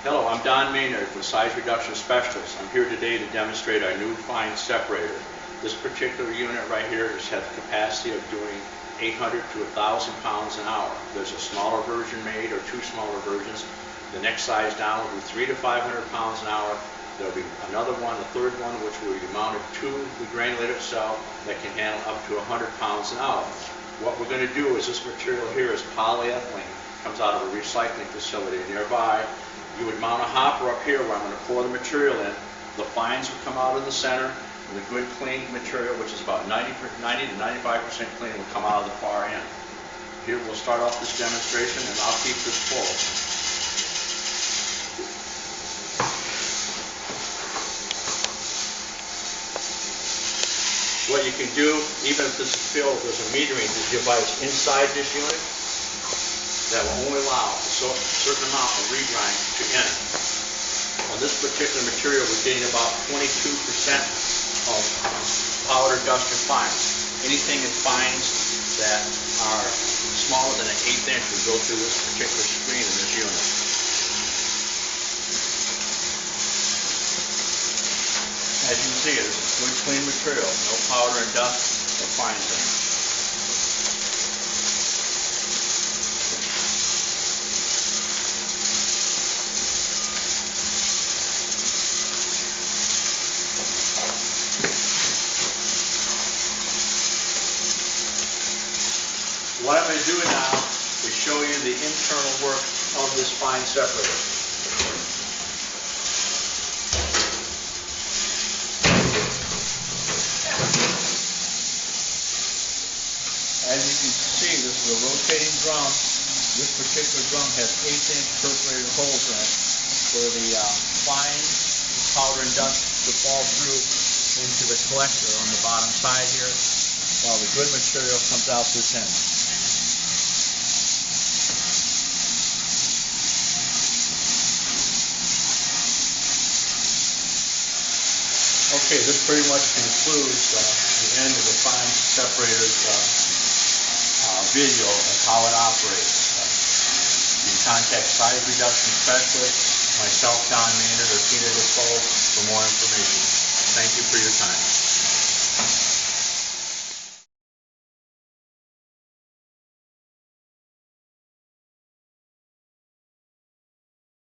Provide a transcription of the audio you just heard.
Hello, I'm Don Maynard, the Size Reduction Specialist. I'm here today to demonstrate our new fine separator. This particular unit right here has the capacity of doing 800 to 1,000 pounds an hour. There's a smaller version made, or two smaller versions. The next size down will be 300 to 500 pounds an hour. There'll be another one, a third one, which will be mounted to the granulator itself that can handle up to 100 pounds an hour. What we're going to do is this material here is polyethylene. It comes out of a recycling facility nearby. You would mount a hopper up here where I'm going to pour the material in. The fines will come out of the center, and the good clean material, which is about 90 to 95% clean, will come out of the far end. Here we'll start off this demonstration, and I'll keep this full. What you can do, even if this is filled, there's a metering device inside this unit that will only allow a certain amount of regrind to enter. On this particular material, we're getting about 22% of powder, dust, and fines. Anything in fines that are smaller than an 1/8 inch will go through this particular screen in this unit. As you can see, it's a good, clean material. No powder and dust or fines in it. What I'm going to do now is show you the internal work of this fine separator. As you can see, this is a rotating drum. This particular drum has 8-inch perforated holes in it for the fine powder and dust to fall through into the collector on the bottom side here, while the good material comes out this end. Okay, this pretty much concludes the end of the fine separator's video of how it operates. You can contact Size Reduction Specialist, myself, Don Maynard, or Tina Defoe for more information. Thank you for your time.